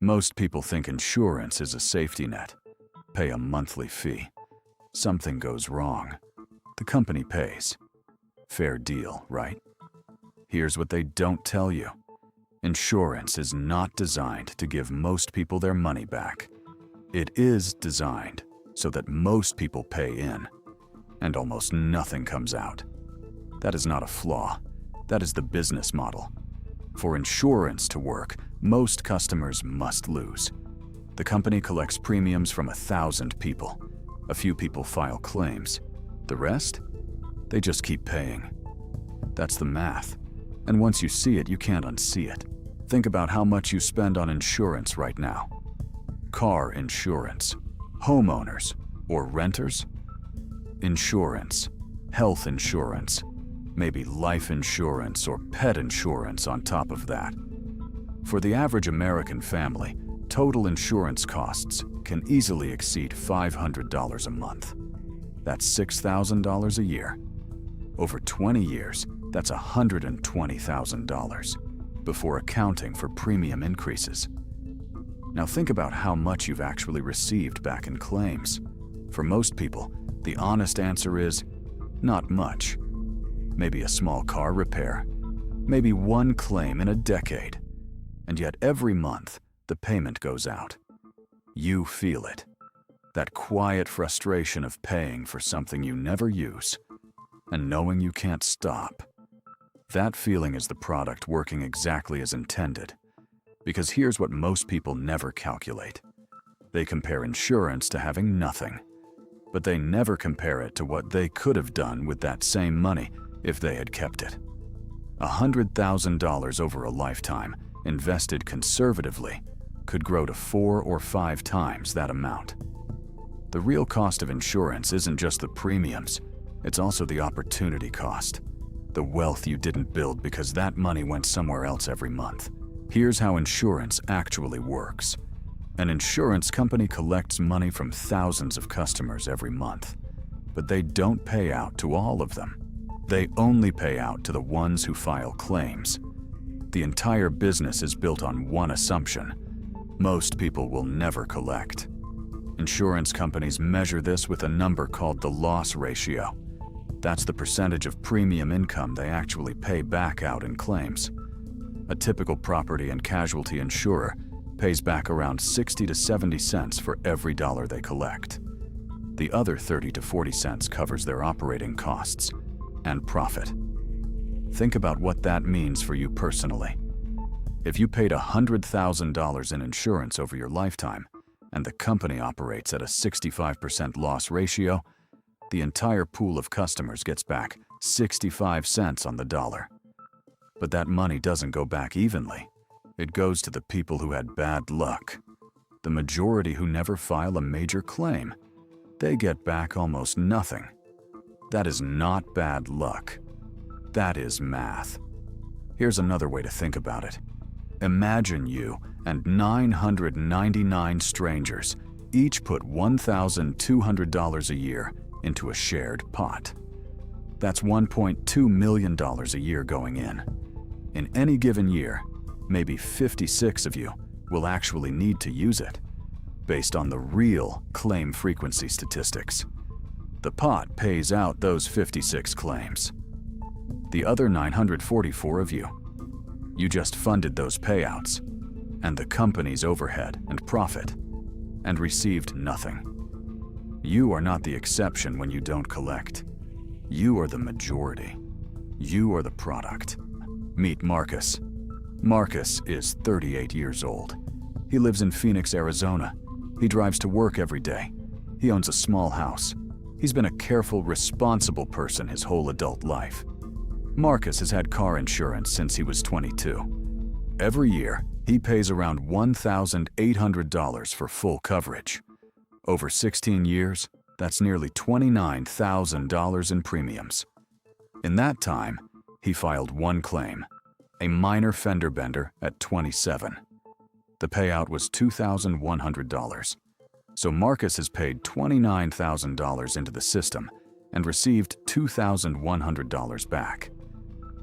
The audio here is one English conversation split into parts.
Most people think insurance is a safety net. Pay a monthly fee. Something goes wrong. The company pays. Fair deal, right? Here's what they don't tell you. Insurance is not designed to give most people their money back. It is designed so that most people pay in, and almost nothing comes out. That is not a flaw. That is the business model. For insurance to work, most customers must lose. The company collects premiums from 1,000 people. A few people file claims. The rest? They just keep paying. That's the math. And once you see it, you can't unsee it. Think about how much you spend on insurance right now. Car insurance, homeowners, or renters? Insurance, health insurance, maybe life insurance or pet insurance on top of that. For the average American family, total insurance costs can easily exceed $500 a month. That's $6,000 a year. Over 20 years, that's $120,000 before accounting for premium increases. Now think about how much you've actually received back in claims. For most people, the honest answer is not much. Maybe a small car repair, maybe one claim in a decade. And yet every month, the payment goes out. You feel it. That quiet frustration of paying for something you never use and knowing you can't stop. That feeling is the product working exactly as intended. Because here's what most people never calculate. They compare insurance to having nothing, but they never compare it to what they could have done with that same money if they had kept it. $100,000 over a lifetime, invested conservatively, could grow to 4 or 5 times that amount. The real cost of insurance isn't just the premiums, it's also the opportunity cost. The wealth you didn't build because that money went somewhere else every month. Here's how insurance actually works. An insurance company collects money from thousands of customers every month, but they don't pay out to all of them. They only pay out to the ones who file claims. The entire business is built on one assumption: most people will never collect. Insurance companies measure this with a number called the loss ratio. That's the percentage of premium income they actually pay back out in claims. A typical property and casualty insurer pays back around 60 to 70 cents for every dollar they collect. The other 30 to 40 cents covers their operating costs and profit. Think about what that means for you personally. If you paid $100,000 in insurance over your lifetime, and the company operates at a 65% loss ratio, the entire pool of customers gets back 65 cents on the dollar. But that money doesn't go back evenly. It goes to the people who had bad luck. The majority who never file a major claim. They get back almost nothing. That is not bad luck. That is math. Here's another way to think about it. Imagine you and 999 strangers each put $1,200 a year into a shared pot. That's $1.2 million a year going in. In any given year, maybe 56 of you will actually need to use it, based on the real claim frequency statistics. The pot pays out those 56 claims. The other 944 of you just funded those payouts and the company's overhead and profit and received nothing. You are not the exception when you don't collect. You are the majority. You are the product. Meet Marcus. Marcus is 38 years old. He lives in Phoenix, Arizona. He drives to work every day. He owns a small house. He's been a careful, responsible person his whole adult life. Marcus has had car insurance since he was 22. Every year, he pays around $1,800 for full coverage. Over 16 years, that's nearly $29,000 in premiums. In that time, he filed one claim, a minor fender bender at 27. The payout was $2,100. So Marcus has paid $29,000 into the system and received $2,100 back.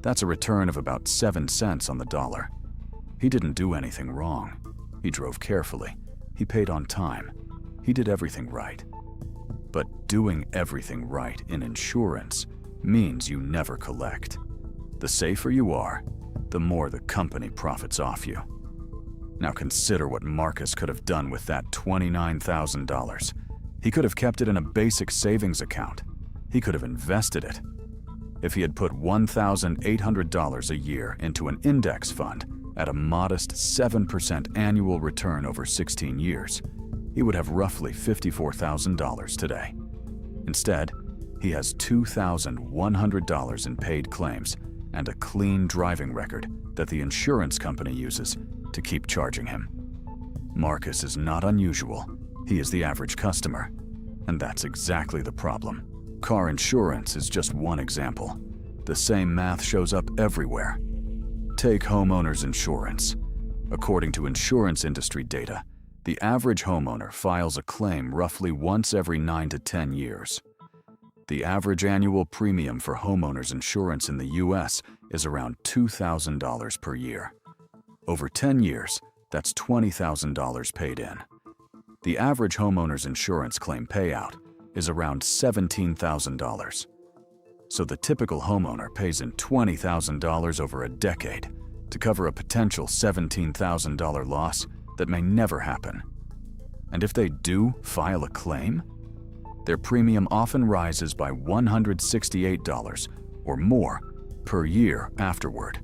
That's a return of about 7 cents on the dollar. He didn't do anything wrong. He drove carefully. He paid on time. He did everything right. But doing everything right in insurance means you never collect. The safer you are, the more the company profits off you. Now consider what Marcus could have done with that $29,000. He could have kept it in a basic savings account. He could have invested it. If he had put $1,800 a year into an index fund at a modest 7% annual return over 16 years, he would have roughly $54,000 today. Instead, he has $2,100 in paid claims and a clean driving record that the insurance company uses to keep charging him. Marcus is not unusual. He is the average customer, and that's exactly the problem. Car insurance is just one example. The same math shows up everywhere. Take homeowners insurance. According to insurance industry data, the average homeowner files a claim roughly once every 9 to 10 years. The average annual premium for homeowners insurance in the US is around $2,000 per year. Over 10 years, that's $20,000 paid in. The average homeowners insurance claim payout is around $17,000. So the typical homeowner pays in $20,000 over a decade to cover a potential $17,000 loss that may never happen. And if they do file a claim, their premium often rises by $168 or more per year afterward,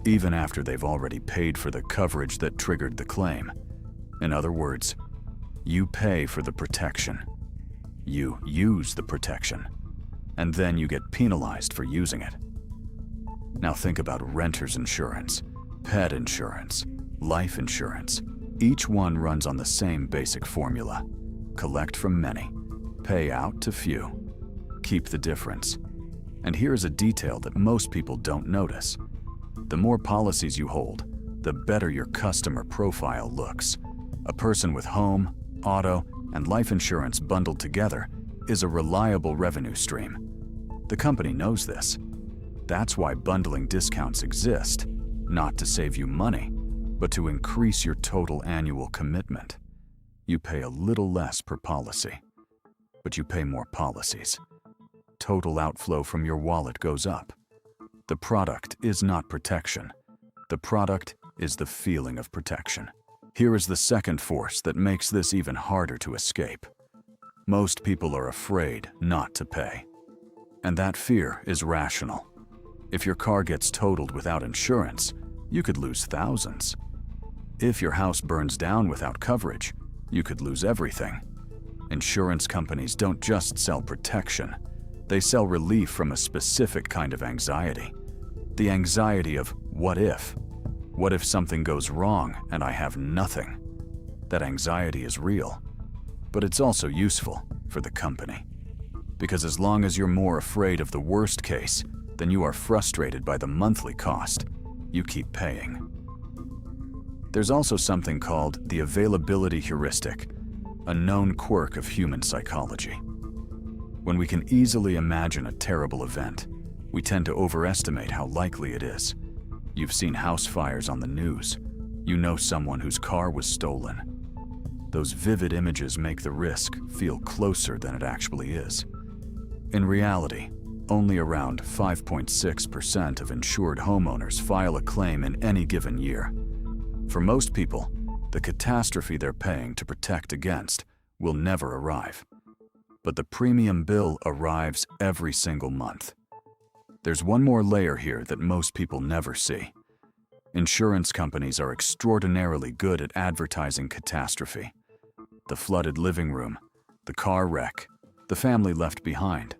even after they've already paid for the coverage that triggered the claim. In other words, you pay for the protection. You use the protection, and then you get penalized for using it. Now think about renter's insurance, pet insurance, life insurance. Each one runs on the same basic formula. Collect from many, pay out to few. Keep the difference. And here's a detail that most people don't notice. The more policies you hold, the better your customer profile looks. A person with home, auto, and life insurance bundled together is a reliable revenue stream. The company knows this. That's why bundling discounts exist, not to save you money, but to increase your total annual commitment. You pay a little less per policy, but you pay more policies. Total outflow from your wallet goes up. The product is not protection. The product is the feeling of protection. Here is the second force that makes this even harder to escape. Most people are afraid not to pay. And that fear is rational. If your car gets totaled without insurance, you could lose thousands. If your house burns down without coverage, you could lose everything. Insurance companies don't just sell protection. They sell relief from a specific kind of anxiety. The anxiety of what if? What if something goes wrong and I have nothing? That anxiety is real, but it's also useful for the company. Because as long as you're more afraid of the worst case than you are frustrated by the monthly cost, you keep paying. There's also something called the availability heuristic, a known quirk of human psychology. When we can easily imagine a terrible event, we tend to overestimate how likely it is. You've seen house fires on the news. You know someone whose car was stolen. Those vivid images make the risk feel closer than it actually is. In reality, only around 5.6% of insured homeowners file a claim in any given year. For most people, the catastrophe they're paying to protect against will never arrive. But the premium bill arrives every single month. There's one more layer here that most people never see. Insurance companies are extraordinarily good at advertising catastrophe. The flooded living room, the car wreck, the family left behind.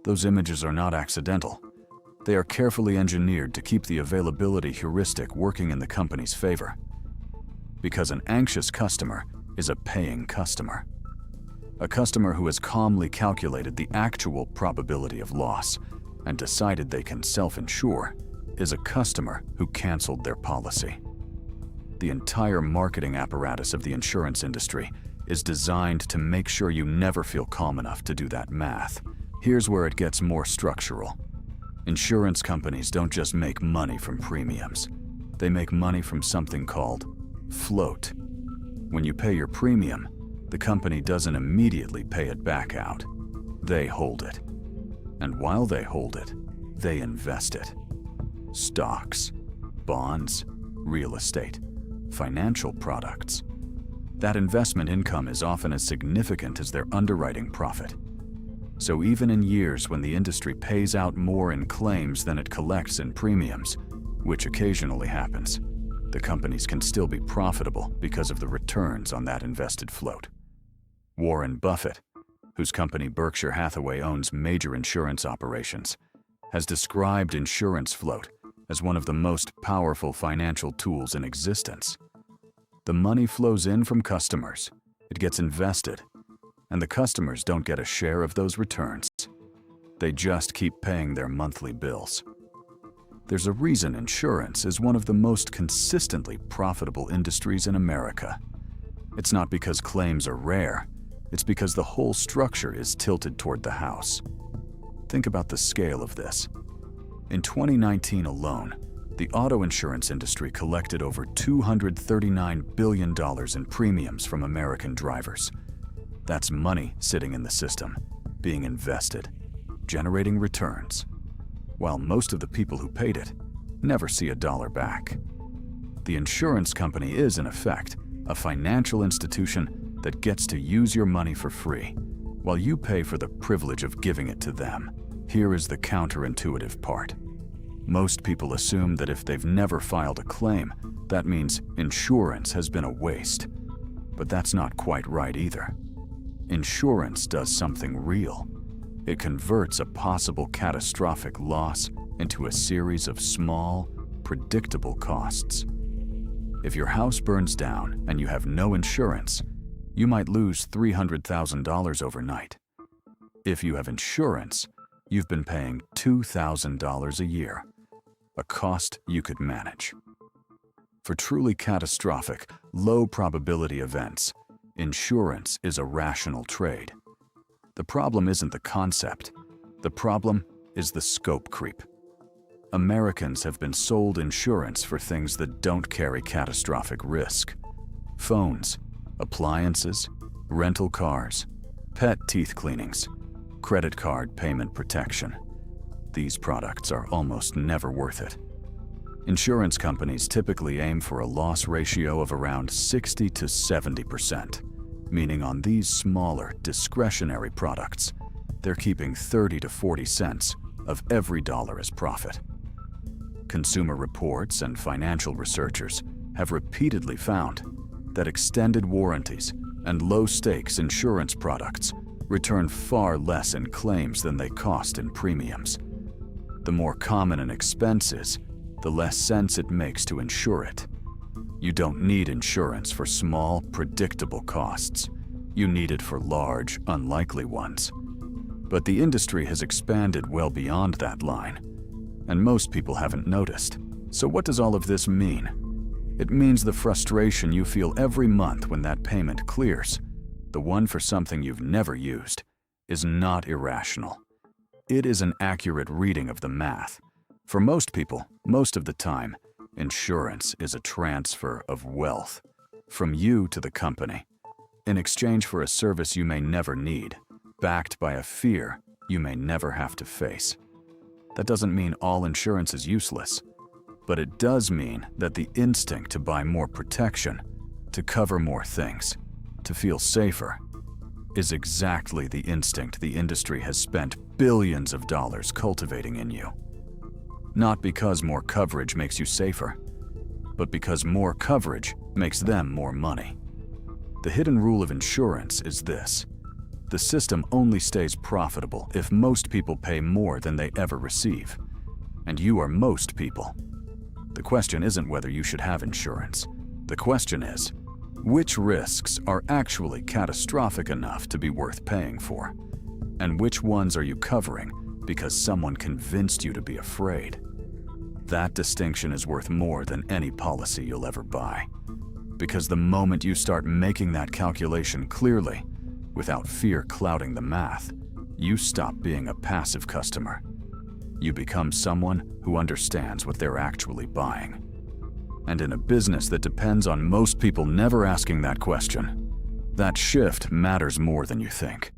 Those images are not accidental. They are carefully engineered to keep the availability heuristic working in the company's favor. Because an anxious customer is a paying customer. A customer who has calmly calculated the actual probability of loss and decided they can self-insure is a customer who canceled their policy. The entire marketing apparatus of the insurance industry is designed to make sure you never feel calm enough to do that math. Here's where it gets more structural. Insurance companies don't just make money from premiums. They make money from something called Float. When you pay your premium, the company doesn't immediately pay it back out. They hold it. And while they hold it, they invest it. Stocks, bonds, real estate, financial products. That investment income is often as significant as their underwriting profit. So even in years when the industry pays out more in claims than it collects in premiums, which occasionally happens, the companies can still be profitable because of the returns on that invested float. Warren Buffett, whose company Berkshire Hathaway owns major insurance operations, has described insurance float as one of the most powerful financial tools in existence. The money flows in from customers, it gets invested, and the customers don't get a share of those returns. They just keep paying their monthly bills. There's a reason insurance is one of the most consistently profitable industries in America. It's not because claims are rare, it's because the whole structure is tilted toward the house. Think about the scale of this. In 2019 alone, the auto insurance industry collected over $239 billion in premiums from American drivers. That's money sitting in the system, being invested, generating returns, while most of the people who paid it never see a dollar back. The insurance company is, in effect, a financial institution that gets to use your money for free, while you pay for the privilege of giving it to them. Here is the counterintuitive part. Most people assume that if they've never filed a claim, that means insurance has been a waste. But that's not quite right either. Insurance does something real. It converts a possible catastrophic loss into a series of small, predictable costs. If your house burns down and you have no insurance, you might lose $300,000 overnight. If you have insurance, you've been paying $2,000 a year, a cost you could manage. For truly catastrophic, low-probability events, insurance is a rational trade. The problem isn't the concept. The problem is the scope creep. Americans have been sold insurance for things that don't carry catastrophic risk. Phones, appliances, rental cars, pet teeth cleanings, credit card payment protection. These products are almost never worth it. Insurance companies typically aim for a loss ratio of around 60 to 70%, meaning on these smaller, discretionary products, they're keeping 30 to 40 cents of every dollar as profit. Consumer reports and financial researchers have repeatedly found that extended warranties and low-stakes insurance products return far less in claims than they cost in premiums. The more common an expense is, the less sense it makes to insure it. You don't need insurance for small, predictable costs. You need it for large, unlikely ones. But the industry has expanded well beyond that line, and most people haven't noticed. So what does all of this mean? It means the frustration you feel every month when that payment clears, the one for something you've never used, is not irrational. It is an accurate reading of the math. For most people, most of the time, insurance is a transfer of wealth from you to the company, in exchange for a service you may never need, backed by a fear you may never have to face. That doesn't mean all insurance is useless, but it does mean that the instinct to buy more protection, to cover more things, to feel safer, is exactly the instinct the industry has spent billions of dollars cultivating in you. Not because more coverage makes you safer, but because more coverage makes them more money. The hidden rule of insurance is this: the system only stays profitable if most people pay more than they ever receive, and you are most people. The question isn't whether you should have insurance. The question is, which risks are actually catastrophic enough to be worth paying for? And which ones are you covering because someone convinced you to be afraid? That distinction is worth more than any policy you'll ever buy. Because the moment you start making that calculation clearly, without fear clouding the math, you stop being a passive customer. You become someone who understands what they're actually buying. And in a business that depends on most people never asking that question, that shift matters more than you think.